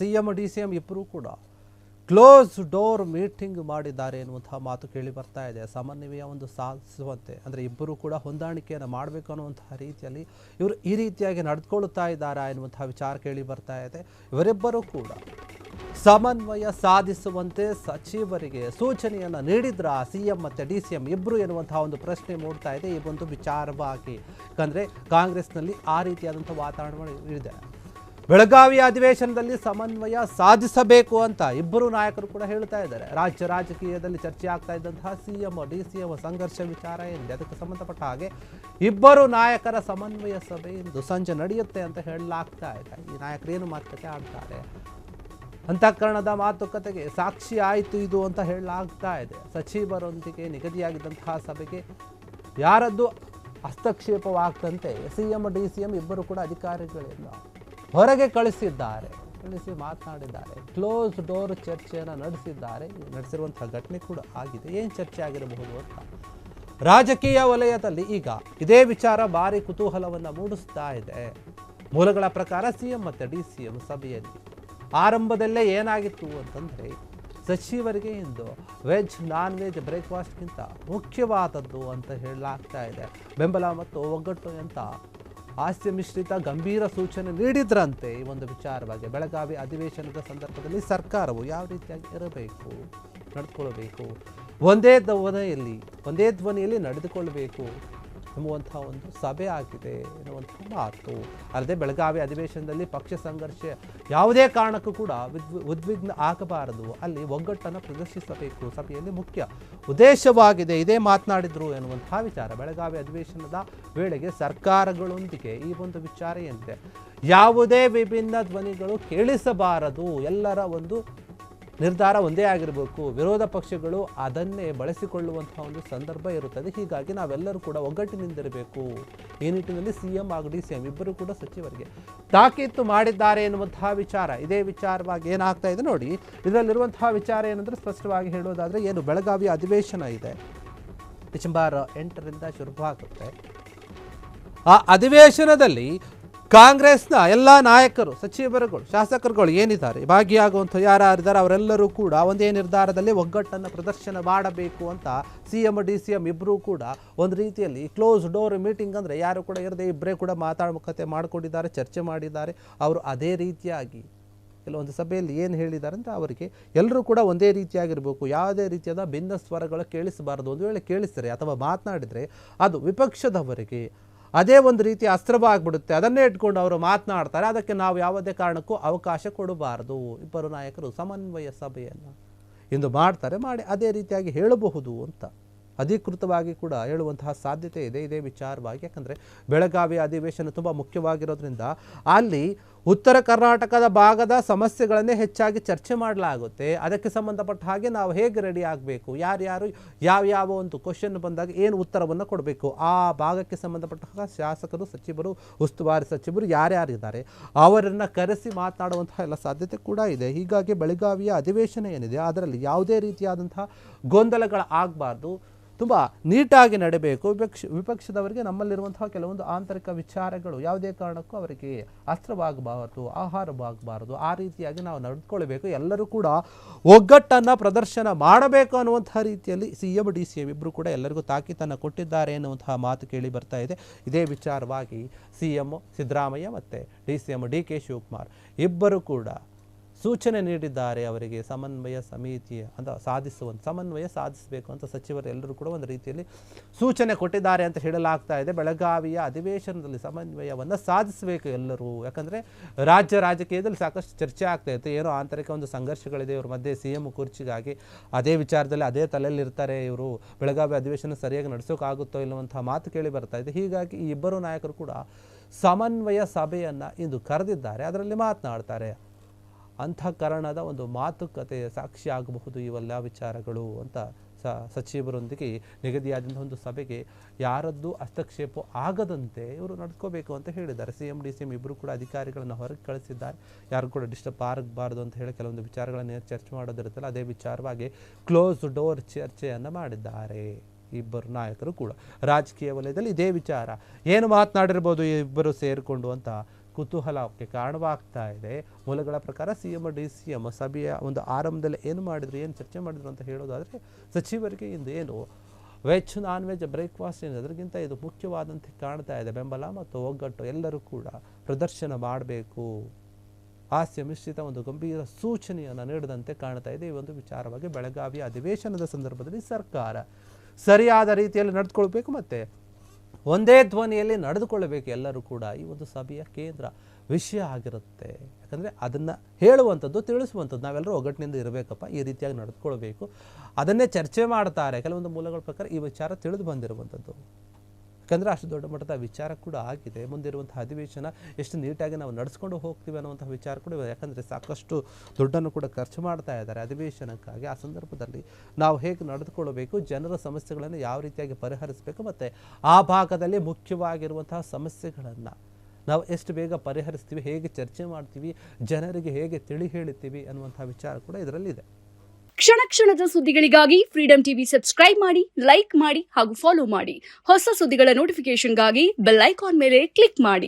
CM DCM ಇಬ್ಬರೂ ಕೂಡ close door meeting ಮಾಡಿದ್ದಾರೆ ಎನ್ನುವಂತಹ ಮಾತು ಕೇಳಿ ಬರ್ತಾ ಇದೆ. ಸಮನ್ವಯ ಒಂದು ಸಾಧಿಸುವಂತೆ ಅಂದರೆ ಇಬ್ಬರೂ ಕೂಡ ಹೊಂದಾಣಿಕೆಯನ್ನು ಮಾಡಬೇಕು ಅನ್ನುವಂತಹ ರೀತಿಯಲ್ಲಿ ಇವರು ಈ ರೀತಿಯಾಗಿ ನಡೆದುಕೊಳ್ಳುತ್ತಾ ಇದ್ದಾರಾ ಎನ್ನುವಂತಹ ವಿಚಾರ ಕೇಳಿ ಬರ್ತಾ ಇದೆ. ಇವರಿಬ್ಬರೂ ಕೂಡ ಸಮನ್ವಯ ಸಾಧಿಸುವಂತೆ ಸಚಿವರಿಗೆ ಸೂಚನೆಯನ್ನು ನೀಡಿದ್ರ ಸಿಎಂ ಮತ್ತು ಡಿಸಿಎಂ ಇಬ್ಬರು ಎನ್ನುವಂತಹ ಒಂದು ಪ್ರಶ್ನೆ ಮೂಡ್ತಾ ಇದೆ ಈ ಒಂದು ವಿಚಾರವಾಗಿ. ಯಾಕಂದರೆ ಕಾಂಗ್ರೆಸ್ನಲ್ಲಿ ಆ ರೀತಿಯಾದಂಥ ವಾತಾವರಣ ಇದೆ. ಬೆಳಗಾವಿ ಅಧಿವೇಶನದಲ್ಲಿ ಸಮನ್ವಯ ಸಾಧಿಸಬೇಕು ಅಂತ ಇಬ್ಬರು ನಾಯಕರು ಕೂಡ ಹೇಳ್ತಾ ಇದ್ದಾರೆ. ರಾಜ್ಯ ರಾಜಕೀಯದಲ್ಲಿ ಚರ್ಚೆ ಆಗ್ತಾ ಇದ್ದಂತಹ ಸಿಎಂ ಡಿಸಿಎಂ ಸಂಘರ್ಷ ವಿಚಾರ ಏನಿದೆ ಅದಕ್ಕೆ ಸಂಬಂಧಪಟ್ಟ ಹಾಗೆ ಇಬ್ಬರು ನಾಯಕರ ಸಮನ್ವಯ ಸಭೆ ಇಂದು ಸಂಜೆ ನಡೆಯುತ್ತೆ ಅಂತ ಹೇಳಲಾಗ್ತಾ ಇದೆ. ಈ ನಾಯಕರು ಏನು ಮಾತುಕತೆ ಆಡ್ತಾರೆ, ಅಂತಃಕರಣದ ಮಾತುಕತೆಗೆ ಸಾಕ್ಷಿ ಆಯಿತು ಇದು ಅಂತ ಹೇಳಲಾಗ್ತಾ ಇದೆ. ಸಚಿವರೊಂದಿಗೆ ನಿಗದಿಯಾಗಿದ್ದಂತಹ ಸಭೆಗೆ ಯಾರದ್ದು ಹಸ್ತಕ್ಷೇಪವಾಗ್ತಂತೆ ಸಿಎಂ ಡಿಸಿಎಂ ಇಬ್ಬರು ಕೂಡ ಅಧಿಕಾರಿಗಳಿಂದ ಹೊರಗೆ ಕಳಿಸಿ ಮಾತನಾಡಿದ್ದಾರೆ. ಕ್ಲೋಸ್ ಡೋರ್ ಚರ್ಚೆಯನ್ನು ನಡೆಸಿದ್ದಾರೆ. ನಡೆಸಿರುವಂತಹ ಘಟನೆ ಕೂಡ ಆಗಿದೆ. ಏನು ಚರ್ಚೆ ಆಗಿರಬಹುದು ಅಂತ ರಾಜಕೀಯ ವಲಯದಲ್ಲಿ ಈಗ ಇದೇ ವಿಚಾರ ಭಾರಿ ಕುತೂಹಲವನ್ನು ಮೂಡಿಸ್ತಾ ಇದೆ. ಮೂಲಗಳ ಪ್ರಕಾರ ಸಿಎಂ ಮತ್ತು ಡಿಸಿಎಂ ಸಭೆಯಲ್ಲಿ ಆರಂಭದಲ್ಲೇ ಏನಾಗಿತ್ತು ಅಂತಂದರೆ ಸಚಿವರಿಗೆ ಇಂದು ವೆಜ್ ನಾನ್ ವೆಜ್ ಬ್ರೇಕ್ಫಾಸ್ಟ್ಗಿಂತ ಮುಖ್ಯವಾದದ್ದು ಅಂತ ಹೇಳಲಾಗ್ತಾ ಇದೆ. ಬೆಂಬಲ ಮತ್ತು ಒಗ್ಗಟ್ಟು ಅಂತ ಹಾಸ್ಯ ಮಿಶ್ರಿತ ಗಂಭೀರ ಸೂಚನೆ ನೀಡಿದ್ರಂತೆ. ಈ ಒಂದು ವಿಚಾರವಾಗಿ ಬೆಳಗಾವಿ ಅಧಿವೇಶನದ ಸಂದರ್ಭದಲ್ಲಿ ಸರ್ಕಾರವು ಯಾವ ರೀತಿಯಾಗಿ ಇರಬೇಕು, ನಡೆದುಕೊಳ್ಳಬೇಕು, ಒಂದೇ ಧ್ವನಿಯಲ್ಲಿ ನಡೆದುಕೊಳ್ಳಬೇಕು ಎಂಬುವಂಥ ಒಂದು ಸಭೆ ಆಗಿದೆ ಎನ್ನುವಂಥ ಮಾತು. ಅಲ್ಲದೆ ಬೆಳಗಾವಿ ಅಧಿವೇಶನದಲ್ಲಿ ಪಕ್ಷ ಸಂಘರ್ಷ ಯಾವುದೇ ಕಾರಣಕ್ಕೂ ಕೂಡ ಉದ್ವಿಗ್ನ ಆಗಬಾರದು, ಅಲ್ಲಿ ಒಗ್ಗಟ್ಟನ್ನು ಪ್ರದರ್ಶಿಸಬೇಕು ಸಭೆಯಲ್ಲಿ ಮುಖ್ಯ ಉದ್ದೇಶವಾಗಿದೆ. ಇದೇ ಮಾತನಾಡಿದ್ರು ಎನ್ನುವಂತಹ ವಿಚಾರ. ಬೆಳಗಾವಿ ಅಧಿವೇಶನದ ವೇಳೆಗೆ ಸರ್ಕಾರಗಳೊಂದಿಗೆ ಈ ಒಂದು ವಿಚಾರ ಏನಿದೆ, ಯಾವುದೇ ವಿಭಿನ್ನ ಧ್ವನಿಗಳು ಕೇಳಿಸಬಾರದು, ಎಲ್ಲರ ಒಂದು ನಿರ್ಧಾರ ಒಂದೇ ಆಗಿರಬೇಕು, ವಿರೋಧ ಪಕ್ಷಗಳು ಅದನ್ನೇ ಬಳಸಿಕೊಳ್ಳುವಂತಹ ಒಂದು ಸಂದರ್ಭ ಇರುತ್ತದೆ. ಹೀಗಾಗಿ ನಾವೆಲ್ಲರೂ ಕೂಡ ಒಗ್ಗಟ್ಟಿನಿಂದಿರಬೇಕು. ಈ ನಿಟ್ಟಿನಲ್ಲಿ ಸಿಎಂ ಹಾಗೂ ಡಿಸಿಎಂ ಇಬ್ಬರು ಕೂಡ ಸಚಿವರಿಗೆ ತಾಕೀತು ಮಾಡಿದ್ದಾರೆ ಎನ್ನುವಂತಹ ವಿಚಾರ. ಇದೇ ವಿಚಾರವಾಗಿ ಏನಾಗ್ತಾ ಇದೆ ನೋಡಿ. ಇದರಲ್ಲಿರುವಂತಹ ವಿಚಾರ ಏನಂದ್ರೆ ಸ್ಪಷ್ಟವಾಗಿ ಹೇಳೋದಾದರೆ ಏನು ಬೆಳಗಾವಿ ಅಧಿವೇಶನ ಇದೆ, ಡಿಸೆಂಬರ್ 8ರಿಂದ ಶುರುವಾಗುತ್ತೆ. ಆ ಅಧಿವೇಶನದಲ್ಲಿ ಕಾಂಗ್ರೆಸ್ನ ಎಲ್ಲ ನಾಯಕರು, ಸಚಿವರುಗಳು, ಶಾಸಕರುಗಳು ಏನಿದ್ದಾರೆ ಭಾಗಿಯಾಗುವಂಥ ಯಾರಿದ್ದಾರೆ ಅವರೆಲ್ಲರೂ ಕೂಡ ಒಂದೇ ನಿರ್ಧಾರದಲ್ಲಿ ಒಗ್ಗಟ್ಟನ್ನು ಪ್ರದರ್ಶನ ಮಾಡಬೇಕು ಅಂತ ಸಿಎಂ ಡಿಸಿಎಂ ಇಬ್ಬರೂ ಕೂಡ ಒಂದು ರೀತಿಯಲ್ಲಿ ಕ್ಲೋಸ್ ಡೋರ್ ಮೀಟಿಂಗ್ ಅಂದರೆ ಯಾರು ಕೂಡ ಇರದೆ ಇಬ್ಬರೇ ಕೂಡ ಮಾತಾಡಕತೆ ಮಾಡಿಕೊಂಡಿದ್ದಾರೆ, ಚರ್ಚೆ ಮಾಡಿದ್ದಾರೆ. ಅವರು ಅದೇ ರೀತಿಯಾಗಿ ಕೆಲವೊಂದು ಸಭೆಯಲ್ಲಿ ಏನು ಹೇಳಿದ್ದಾರೆ ಅಂದರೆ ಅವರಿಗೆ ಎಲ್ಲರೂ ಕೂಡ ಒಂದೇ ರೀತಿಯಾಗಿರಬೇಕು, ಯಾವುದೇ ರೀತಿಯಾದ ಭಿನ್ನ ಸ್ವರಗಳು ಕೇಳಿಸಬಾರದು. ಒಂದು ವೇಳೆ ಕೇಳಿಸಿದರೆ ಅಥವಾ ಮಾತನಾಡಿದರೆ ಅದು ವಿಪಕ್ಷದವರಿಗೆ ಅದೇ ಒಂದು ರೀತಿ ಅಸ್ತ್ರವಾಗಿಬಿಡುತ್ತೆ. ಅದನ್ನೇ ಇಟ್ಕೊಂಡು ಅವರು ಮಾತನಾಡ್ತಾರೆ. ಅದಕ್ಕೆ ನಾವು ಯಾವುದೇ ಕಾರಣಕ್ಕೂ ಅವಕಾಶ ಕೊಡಬಾರದು. ಇಬ್ಬರು ನಾಯಕರು ಸಮನ್ವಯ ಸಭೆಯನ್ನು ಇಂದು ಮಾಡ್ತಾರೆ, ಮಾಡಿ ಅದೇ ರೀತಿಯಾಗಿ ಹೇಳಬಹುದು ಅಂತ ಅಧಿಕೃತವಾಗಿ ಕೂಡ ಹೇಳುವಂತಹ ಸಾಧ್ಯತೆ ಇದೆ ಇದೇ ವಿಚಾರವಾಗಿ. ಯಾಕಂದರೆ ಬೆಳಗಾವಿ ಅಧಿವೇಶನ ತುಂಬ ಮುಖ್ಯವಾಗಿರೋದ್ರಿಂದ ಅಲ್ಲಿ ಉತ್ತರ ಕರ್ನಾಟಕದ ಭಾಗದ ಸಮಸ್ಯೆಗಳನ್ನೇ ಹೆಚ್ಚಾಗಿ ಚರ್ಚೆ ಮಾಡಲಾಗುತ್ತೆ. ಅದಕ್ಕೆ ಸಂಬಂಧಪಟ್ಟ ಹಾಗೆ ನಾವು ಹೇಗೆ ರೆಡಿ ಆಗಬೇಕು, ಯಾರ್ಯಾರು ಯಾವ ಒಂದು ಕ್ವಶನ್ ಬಂದಾಗ ಏನು ಉತ್ತರವನ್ನು ಕೊಡಬೇಕು, ಆ ಭಾಗಕ್ಕೆ ಸಂಬಂಧಪಟ್ಟ ಶಾಸಕರು, ಸಚಿವರು, ಉಸ್ತುವಾರಿ ಸಚಿವರು ಯಾರ್ಯಾರಿದ್ದಾರೆ ಅವರನ್ನು ಕರೆಸಿ ಮಾತನಾಡುವಂತಹ ಎಲ್ಲ ಸಾಧ್ಯತೆ ಕೂಡ ಇದೆ. ಹೀಗಾಗಿ ಬೆಳಗಾವಿಯ ಅಧಿವೇಶನ ಏನಿದೆ ಅದರಲ್ಲಿ ಯಾವುದೇ ರೀತಿಯಾದಂತಹ ಗೊಂದಲಗಳು ಆಗಬಾರ್ದು, ತುಂಬ ನೀಟಾಗಿ ನಡೀಬೇಕು. ವಿಪಕ್ಷದವರಿಗೆ ನಮ್ಮಲ್ಲಿರುವಂತಹ ಕೆಲವೊಂದು ಆಂತರಿಕ ವಿಚಾರಗಳು ಯಾವುದೇ ಕಾರಣಕ್ಕೂ ಅವರಿಗೆ ಅಸ್ತ್ರವಾಗಬಾರದು, ಆಹಾರವಾಗಬಾರದು. ಆ ರೀತಿಯಾಗಿ ನಾವು ನಡೆದುಕೊಳ್ಬೇಕು, ಎಲ್ಲರೂ ಕೂಡ ಒಗ್ಗಟ್ಟನ್ನು ಪ್ರದರ್ಶನ ಮಾಡಬೇಕು ಅನ್ನುವಂತಹ ರೀತಿಯಲ್ಲಿ ಸಿಎಂ ಡಿಸಿಎಂ ಇಬ್ಬರು ಕೂಡ ಎಲ್ಲರಿಗೂ ತಾಕೀತನ್ನು ಕೊಟ್ಟಿದ್ದಾರೆ ಎನ್ನುವಂತಹ ಮಾತು ಕೇಳಿ ಬರ್ತಾ ಇದೆ. ಇದೇ ವಿಚಾರವಾಗಿ ಸಿಎಂ ಸಿದ್ದರಾಮಯ್ಯ ಮತ್ತು ಡಿಸಿಎಂ ಡಿಕೆ ಶಿವಕುಮಾರ್ ಇಬ್ಬರು ಕೂಡ ಸೂಚನೆ ನೀಡಿದ್ದಾರೆ. ಅವರಿಗೆ ಸಮನ್ವಯ ಸಮಿತಿ ಅಂತ ಸಮನ್ವಯ ಸಾಧಿಸಬೇಕು ಅಂತ ಸಚಿವರು ಎಲ್ಲರೂ ಕೂಡ ಒಂದು ರೀತಿಯಲ್ಲಿ ಸೂಚನೆ ಕೊಟ್ಟಿದ್ದಾರೆ ಅಂತ ಹೇಳಲಾಗ್ತಾ ಇದೆ. ಬೆಳಗಾವಿಯ ಅಧಿವೇಶನದಲ್ಲಿ ಸಮನ್ವಯವನ್ನು ಸಾಧಿಸಬೇಕು ಎಲ್ಲರೂ. ಯಾಕಂದರೆ ರಾಜ್ಯ ರಾಜಕೀಯದಲ್ಲಿ ಸಾಕಷ್ಟು ಚರ್ಚೆ ಆಗ್ತಾ ಇತ್ತು, ಏನೋ ಆಂತರಿಕ ಒಂದು ಸಂಘರ್ಷಗಳಿದೆ ಇವ್ರ ಮಧ್ಯೆ ಸಿಎಂ ಕುರ್ಚಿಗಾಗಿ. ಅದೇ ವಿಚಾರದಲ್ಲಿ ಅದೇ ತಲೆಯಲ್ಲಿರ್ತಾರೆ ಇವರು, ಬೆಳಗಾವಿ ಅಧಿವೇಶನ ಸರಿಯಾಗಿ ನಡೆಸೋಕ್ಕಾಗುತ್ತೋ ಇಲ್ಲವಂತಹ ಮಾತು ಕೇಳಿ ಬರ್ತಾ ಇದೆ. ಹೀಗಾಗಿ ಈ ಇಬ್ಬರು ನಾಯಕರು ಕೂಡ ಸಮನ್ವಯ ಸಭೆಯನ್ನು ಇಂದು ಕರೆದಿದ್ದಾರೆ. ಅದರಲ್ಲಿ ಮಾತನಾಡ್ತಾರೆ. ಅಂತಃಕರಣದ ಒಂದು ಮಾತುಕತೆ ಸಾಕ್ಷಿ ಆಗಬಹುದು ಇವೆಲ್ಲ ವಿಚಾರಗಳು ಅಂತ ಸಚಿವರೊಂದಿಗೆ ನಿಗದಿಯಾದಂಥ ಒಂದು ಸಭೆಗೆ ಯಾರದ್ದು ಹಸ್ತಕ್ಷೇಪ ಆಗದಂತೆ ಇವರು ನಡ್ಕೋಬೇಕು ಅಂತ ಹೇಳಿದ್ದಾರೆ. ಸಿಎಂ ಡಿಸಿಎಂ ಇಬ್ಬರು ಕೂಡ ಅಧಿಕಾರಿಗಳನ್ನು ಹೊರಗೆ ಕಳಿಸಿದ್ದಾರೆ. ಯಾರು ಕೂಡ ಡಿಸ್ಟರ್ಬ್ ಆಗಬಾರ್ದು ಅಂತ ಹೇಳಿ ಕೆಲವೊಂದು ವಿಚಾರಗಳನ್ನು ಚರ್ಚೆ ಮಾಡೋದಿರುತ್ತಲ್ಲ ಅದೇ ವಿಚಾರವಾಗಿ ಕ್ಲೋಸ್ ಡೋರ್ ಚರ್ಚೆಯನ್ನು ಮಾಡಿದ್ದಾರೆ. ಇಬ್ಬರು ನಾಯಕರು ಕೂಡ ರಾಜಕೀಯ ವಲಯದಲ್ಲಿ ಇದೇ ವಿಚಾರ ಏನು ಮಾತನಾಡಿರ್ಬೋದು ಇಬ್ಬರು ಸೇರಿಕೊಂಡು ಅಂತ ಕುತೂಹಲಕ್ಕೆ ಕಾರಣವಾಗ್ತಾ ಇದೆ. ಮೂಲಗಳ ಪ್ರಕಾರ CM DCM ಸಭೆಯ ಒಂದು ಆರಂಭದಲ್ಲಿ ಏನು ಮಾಡಿದ್ರು, ಏನು ಚರ್ಚೆ ಮಾಡಿದ್ರು ಅಂತ ಹೇಳೋದಾದರೆ, ಸಚಿವರಿಗೆ ಇಂದು ಏನು ವೆಜ್ ನಾನ್ ವೆಜ್ ಬ್ರೇಕ್ಫಾಸ್ಟ್ ಏನಿದೆ ಅದಕ್ಕಿಂತ ಇದು ಮುಖ್ಯವಾದಂತೆ ಕಾಣ್ತಾ ಇದೆ. ಬೆಂಬಲ ಮತ್ತು ಒಗ್ಗಟ್ಟು ಎಲ್ಲರೂ ಕೂಡ ಪ್ರದರ್ಶನ ಮಾಡಬೇಕು, ಹಾಸ್ಯ ಮಿಶ್ರಿತ ಒಂದು ಗಂಭೀರ ಸೂಚನೆಯನ್ನು ನೀಡಿದಂತೆ ಕಾಣ್ತಾ ಇದೆ. ಈ ಒಂದು ವಿಚಾರವಾಗಿ ಬೆಳಗಾವಿ ಅಧಿವೇಶನದ ಸಂದರ್ಭದಲ್ಲಿ ಸರ್ಕಾರ ಸರಿಯಾದ ರೀತಿಯಲ್ಲಿ ನಡೆದುಕೊಳ್ಬೇಕು ಮತ್ತು ಒಂದೇ ಧ್ವನಿಯಲ್ಲಿ ನಡೆದುಕೊಳ್ಳಬೇಕು ಎಲ್ಲರೂ ಕೂಡ. ಈ ಒಂದು ಸಭೆಯ ಕೇಂದ್ರ ವಿಷಯ ಆಗಿರುತ್ತೆ. ಯಾಕಂದರೆ ಅದನ್ನು ಹೇಳುವಂಥದ್ದು, ತಿಳಿಸುವಂಥದ್ದು, ನಾವೆಲ್ಲರೂ ಒಗ್ಗಟ್ಟಿನಿಂದ ಇರಬೇಕಪ್ಪ, ಈ ರೀತಿಯಾಗಿ ನಡೆದುಕೊಳ್ಬೇಕು, ಅದನ್ನೇ ಚರ್ಚೆ ಮಾಡ್ತಾರೆ. ಕೆಲವೊಂದು ಮೂಲಗಳ ಪ್ರಕಾರ ಈ ವಿಚಾರ ತಿಳಿದು ಬಂದಿರುವಂಥದ್ದು. ಯಾಕಂದರೆ ಅಷ್ಟು ದೊಡ್ಡ ಮಟ್ಟದ ವಿಚಾರ ಕೂಡ ಆಗಿದೆ. ಮುಂದಿರುವಂಥ ಅಧಿವೇಶನ ಎಷ್ಟು ನೀಟಾಗಿ ನಾವು ನಡೆಸ್ಕೊಂಡು ಹೋಗ್ತೀವಿ ಅನ್ನುವಂಥ ವಿಚಾರ ಕೂಡ ಇದೆ. ಯಾಕಂದರೆ ಸಾಕಷ್ಟು ದುಡ್ಡನ್ನು ಕೂಡ ಖರ್ಚು ಮಾಡ್ತಾ ಇದ್ದಾರೆ ಅಧಿವೇಶನಕ್ಕಾಗಿ. ಆ ಸಂದರ್ಭದಲ್ಲಿ ನಾವು ಹೇಗೆ ನಡೆದುಕೊಳ್ಳಬೇಕು, ಜನರ ಸಮಸ್ಯೆಗಳನ್ನು ಯಾವ ರೀತಿಯಾಗಿ ಪರಿಹರಿಸಬೇಕು, ಮತ್ತು ಆ ಭಾಗದಲ್ಲಿ ಮುಖ್ಯವಾಗಿರುವಂತಹ ಸಮಸ್ಯೆಗಳನ್ನು ನಾವು ಎಷ್ಟು ಬೇಗ ಪರಿಹರಿಸ್ತೀವಿ, ಹೇಗೆ ಚರ್ಚೆ ಮಾಡ್ತೀವಿ, ಜನರಿಗೆ ಹೇಗೆ ತಿಳಿ ಹೇಳುತ್ತೀವಿ ಅನ್ನುವಂಥ ವಿಚಾರ ಕೂಡ ಇದರಲ್ಲಿದೆ. ಕ್ಷಣ ಕ್ಷಣದ ಸುದ್ದಿಗಳಿಗಾಗಿ ಫ್ರೀಡಂ ಟಿವಿ ಸಬ್ಸ್ಕ್ರೈಬ್ ಮಾಡಿ, ಲೈಕ್ ಮಾಡಿ ಹಾಗೂ ಫಾಲೋ ಮಾಡಿ. ಹೊಸ ಸುದ್ದಿಗಳ ನೋಟಿಫಿಕೇಶನ್ಗಾಗಿ ಬೆಲ್ ಐಕಾನ್ ಮೇಲೆ ಕ್ಲಿಕ್ ಮಾಡಿ.